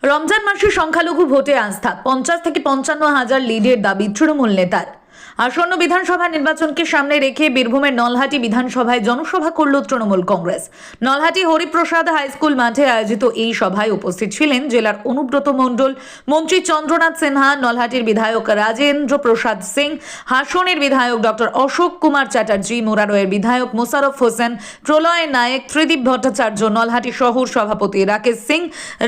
রমজান মাসে সংখ্যালঘু ভোটে আস্থা 50 থেকে 55,000 লিডের দাবি তৃণমূল নেতার। আসন্ন বিধানসভা নির্বাচনকে সামনে রেখে বীরভূমের নলহাটি বিধানসভায় জনসভা করল তৃণমূল কংগ্রেস। নলহাটি হরিপ্রসাদ হাই স্কুল মাঠে আয়োজিত এই সভায় উপস্থিত ছিলেন জেলার অনুব্রত মণ্ডল, মন্ত্রী চন্দ্রনাথ সিনহা, নলহাটির বিধায়ক রাজেন্দ্র প্রসাদ সিং, হাসনের বিধায়ক ডক্টর অশোক কুমার চ্যাটার্জি, মোরারয়ের বিধায়ক মোশাররফ হোসেন, প্রলয় নায়েক, ত্রিদীপ ভট্টাচার্য, নলহাটি শহর সভাপতি রাকেশ সিং,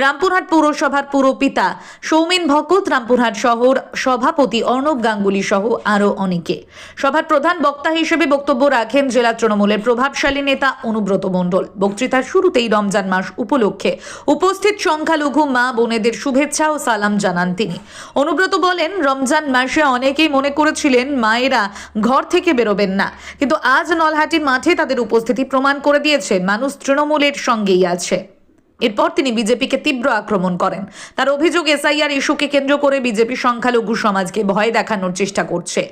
রামপুরহাট পৌরসভার পুরপিতা সৌমেন ভকত, রামপুরহাট শহর সভাপতি অর্ণব গাঙ্গুলি সহ আরো অনেকে। সভার প্রধান বক্তা হিসেবে বক্তব্য রাখেন জেলা তৃণমূলের প্রভাবশালী নেতা অনুব্রত মণ্ডল। বক্তৃতার শুরুতেই রমজান মাস উপলক্ষে উপস্থিত সংখ্যালঘু মা বোনেদের শুভেচ্ছা ও সালাম জানান তিনি। অনুব্রত বলেন, রমজান মাসে অনেকেই মনে করেছিলেন মায়েরা ঘর থেকে বেরোবেন না, কিন্তু আজ নলহাটির মাঠে তাদের উপস্থিতি প্রমাণ করে দিয়েছে মানুষ তৃণমূলের সঙ্গেই আছে। এরপর তিনি বিজেপিকে তীব্র আক্রমণ করেন। তার অভিযোগ, এসআইআর ইস্যুকে কেন্দ্র করে বিজেপি সংখ্যালঘু সমাজকে ভয় দেখানোর চেষ্টা করছে।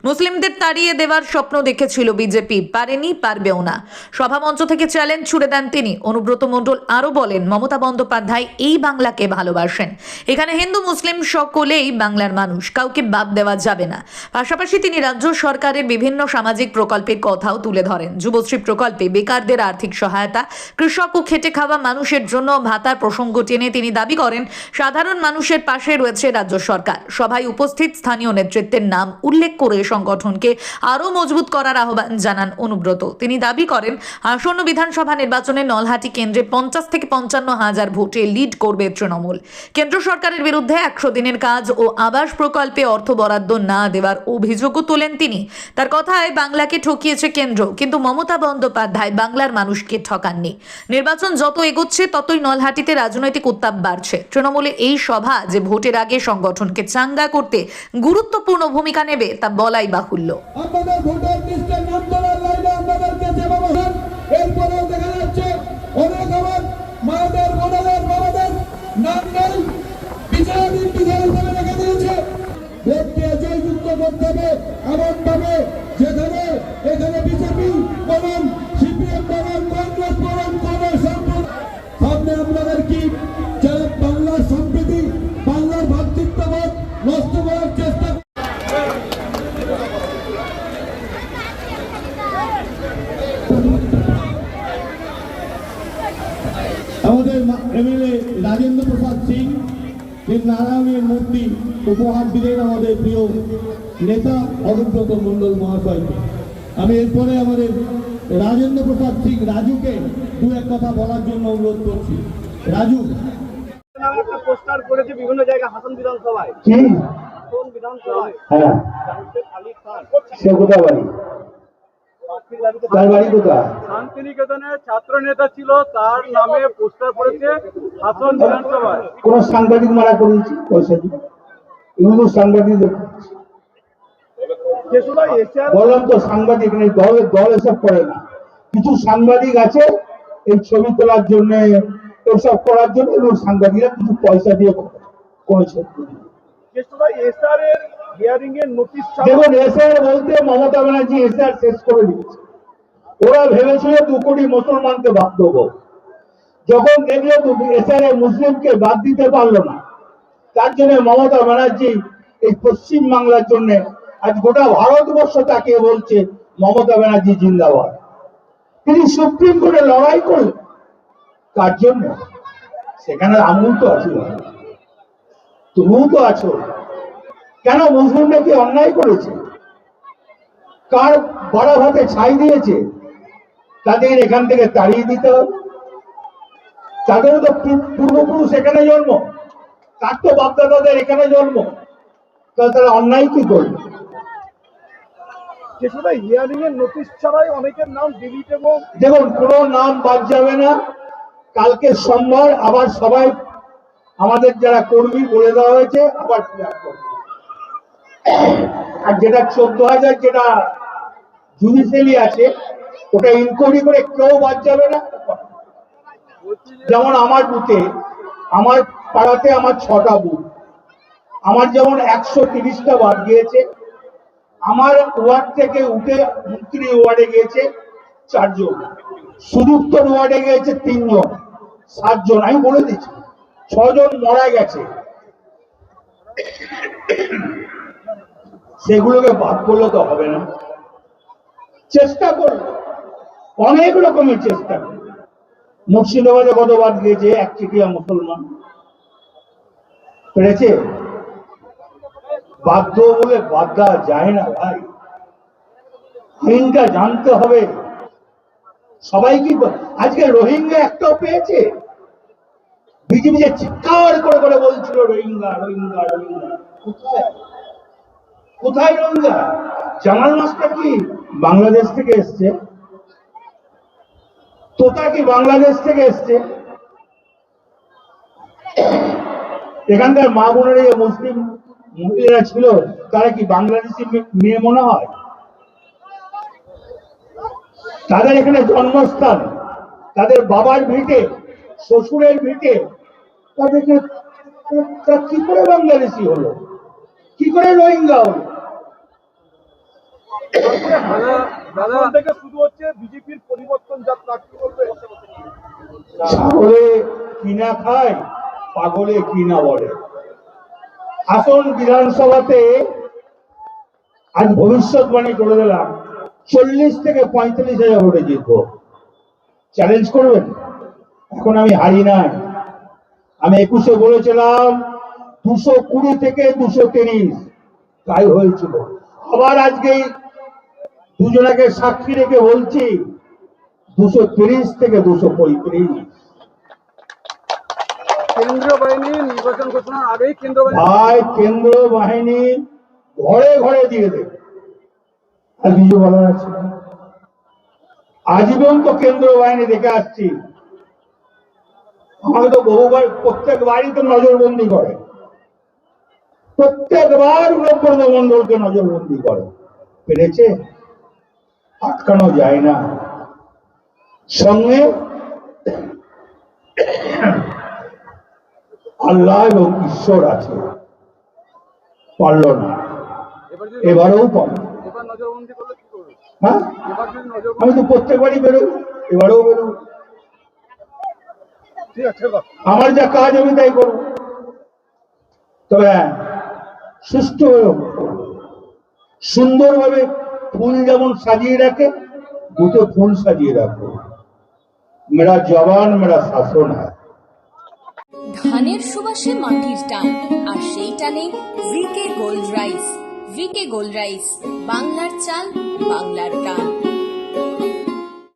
মুসলিমদের তাড়িয়ে দেওয়ার স্বপ্ন দেখেছিল বিজেপি, পারেনি, পারবেও না। সভামঞ্চ থেকে চ্যালেঞ্জ ছুড়ে দেন তিনি। অনুব্রত মণ্ডল আরও বলেন, মমতা বন্দ্যোপাধ্যায় এই বাংলাকে ভালোবাসেন। এখানে হিন্দু মুসলিম সকলেই বাংলার মানুষ, কাউকে বাদ দেওয়া যাবে না। পাশাপাশি তিনি রাজ্য সরকারের বিভিন্ন সামাজিক প্রকল্পের কথাও তুলে ধরেন। যুবশ্রী প্রকল্পে বেকারদের আর্থিক সহায়তা, কৃষক ও খেটে খাওয়া মানুষের জন্য ভাতার প্রসঙ্গ টেনে তিনি দাবি করেন, সাধারণ মানুষের পাশে রয়েছে রাজ্য সরকার। সভায় উপস্থিত স্থানীয় নেতৃত্বের নাম উল্লেখ করে সংগঠনকে আরও মজবুত করার আহ্বান জানান অনুব্রত। তিনি দাবি করেন, আসন্ন বিধানসভা নির্বাচনে নলহাটি কেন্দ্রে 50 থেকে 55,000 ভোটে লিড করবে তৃণমূল। কেন্দ্র সরকারের বিরুদ্ধে 100 দিনের কাজ ও আবাস প্রকল্পে অর্থ বরাদ্দ না দেওয়ার অভিযোগও তোলেন তিনি। তার কথায়, বাংলাকে ঠকিয়েছে কেন্দ্র, কিন্তু মমতা বন্দ্যোপাধ্যায় বাংলার মানুষকে ঠকাননি। নির্বাচন যত এগোচ্ছে ততই নলহাটিতে রাজনৈতিক উত্তাপ বাড়ছে। তৃণমূলের এই সভা যে ভোটের আগে সংগঠনকে চাঙ্গা করতে গুরুত্বপূর্ণ ভূমিকা নেবে তা বলাই বাহুল্য। আপনাদের ভোটার লিস্টের নাম তোলার লাইনে আপনাদেরকে যে ব্যবধান, এরপরেও দেখা যাচ্ছে অনেক আমার মায়েদের, বোনেদের, বাবাদের নাম নেই, বিচারাধীন বিধান হিসেবে রেখে দিয়েছে। ভোটকে জয়যুক্ত করতে হবে এমন ভাবে যেখানে এখানে বিজেপি বলুন, সিপিএম বলুন, কংগ্রেস বলুন, কোনো সামনে আপনাদের কি যারা বাংলার সম্প্রীতি, বাংলার ভ্রাতৃত্ববোধ নষ্ট করার চেষ্টা আমাদের এমএলএ রাজেন্দ্র প্রসাদ সিং, নারায়ণের মূর্তি উপহার দিলেন আমাদের প্রিয় নেতা অনুব্রত মণ্ডল মহাশয়কে। আমি এরপরে আমাদের রাজেন্দ্র প্রসাদ সিং রাজুকে দু এক কথা বলার জন্য অনুরোধ করছি। রাজু, একটা পোস্টার করেছে বিভিন্ন জায়গায়, হাসন বিধানসভায়, হাসন বিধানসভায়, হ্যাঁ, আলী খান, সে কোথায় বাড়ি? তার বাড়ি কোথায়? শান্তিনিকেতনের ছাত্র নেতা ছিল, তার নামে পোস্টার করেছে হাসন বিধানসভায়। কোন সাংবাদিক মারা করেছি পয়সা দিয়ে? এগুলো সাংবাদিক বললাম তো, সাংবাদিক নেই, দল এসব করে না। কিছু সাংবাদিক আছে এই ছবি তোলার জন্য, এসব করার জন্য এবং সাংবাদিকরা কিছু পয়সা দিয়ে করেছে। দেখুন, এসআর বলতে মমতা ব্যানার্জি এসআর শেষ করে দিয়েছে। ওরা ভেবেছিল 2 কোটি মুসলমানকে বাদ দেবো। যখন দেখলো এসআর মুসলিমকে বাদ দিতে পারলো না, তার জন্য মমতা ব্যানার্জি এই পশ্চিম বাংলার জন্য আজ গোটা ভারতবর্ষ তাকে বলছে মমতা ব্যানার্জি জিন্দাবাদ। তিনি সুপ্রিম কোর্টে লড়াই করলেন কার জন্য? সেখানে আমিও তো আছি, তুমিও তো আছো। কেন মুসলিমরা কি অন্যায় করেছে? কার বড় ভাতে ছাই দিয়েছে? তাদের এখান থেকে তাড়িয়ে দিতে হবে। তাদেরও তো পূর্বপুরুষ এখানে জন্ম, তার তো বাপদাদাদের এখানে জন্ম, তারা অন্যায় কি করবে? হিয়ারিং এর নোটিশ ছাড়াই অনেকের নাম ডিলিট এবং দেখুন, কোনো নাম বাদ যাবে না। কালকে সোমবার আবার সবাই আমাদের যারা কর্মী বলে দেওয়া হয়েছে আবার আর যেটা 14,000 যেটা জুডিশিয়ালি আছে ওটা ইনকোয়ারি করে কেউ বাদ যাবে না। যেমন আমার বুথে, আমার পাড়াতে আমার 6টা বুথ, আমার যেমন 130টা বাদ গিয়েছে। আমার ওয়ার্ড থেকে উঠে 29 ওয়ার্ডে গিয়েছে 4 জন, সুদূত্তর ওয়ার্ডে গিয়েছে 3 জন, 7 জন। আমি বলে দিচ্ছি 6 জন মারা গেছে, সেগুলোকে বাদ করলে তো হবে না। চেষ্টা করল, অনেক রকমের চেষ্টা করল। মুর্শিদাবাদে কত বাদ গিয়েছে, 1/3 মুসলমান পেরেছে। বাধ্য বলে বাদ দেওয়া যায় না ভাই, আইনটা জানতে হবে। সবাই কি আজকে রোহিঙ্গা একটাও পেয়েছে? বিজেপি যে চিৎকার করে করে বলছিল রোহিঙ্গা রোহিঙ্গা রোহিঙ্গা, কোথায় কোথায় রোহিঙ্গা? জামাল মাস্টার কি বাংলাদেশ থেকে এসছে? তোতা কি বাংলাদেশ থেকে এসছে? এখানকার মা বোনেরা যে মুসলিম মহিলারা ছিল, তারা কি বাংলাদেশি মেয়ে মনে হয়? তাদের এখানে জন্মস্থান, তাদের বাবার ভিটে, শ্বশুরের ভিটে, তাদেরকে কি করে বাংলাদেশি হলো, কি করে রোহিঙ্গা হলো? দাদা থেকে শুরু হচ্ছে বিজেপির পরিবর্তন যাত্রা, কি বলবে? ছাগলে কিনা খায়, পাগলে কিনা বলে। আসন বিধানসভাতে আজ ভবিষ্যৎবাণী করে দিলাম, 40 থেকে 45,000 ভোটে জিতবো। চ্যালেঞ্জ করবেন? এখন আমি হারি নাই। আমি 21-এ বলেছিলাম 220 থেকে 230, তাই হয়েছিল। আবার আজকেই দুজনাকে সাক্ষী রেখে বলছি 230 থেকে 235। কেন্দ্রীয় বাহিনী নির্বাচন ঘোষণার আগেই কেন্দ্র ভাই কেন্দ্র বাহিনী ঘরে ঘরে দিয়ে দেবে, আর কিছু বলার আছে? আজীবন তো কেন্দ্র বাহিনী দেখে আসছি, আমাকে তো বহুবার প্রত্যেকবারই তো নজরবন্দি করে, প্রত্যেকবার ব্রত মন্ডলকে নজরবন্দি করে। পেরেছে? আটকানো যায় না। সঙ্গে আল্লাহ এবং ঈশ্বর আছে, পারল না, এবারেও পারল। এবার নজরবন্দি করলে কি করবে? হ্যাঁ, এবার যদি নজরবন্দি, আমি তো প্রত্যেকবারই বেরোই, এবারেও বেরোই। ঠিক আছে, আমার যা কাজ আমি তাই করব, তবে সুষ্ঠুভাবে করব। সুন্দরভাবে ফুল যেমন সাজিয়ে রাখে, বুথে ফুল সাজিয়ে রাখবো। মেরা জবান মেরা শাসন হ্যায়। ধানের সুবাসে মাটির টান, আর সেই টানে V K gold rice. V K gold rice, বাংলার চাল, বাংলার গান।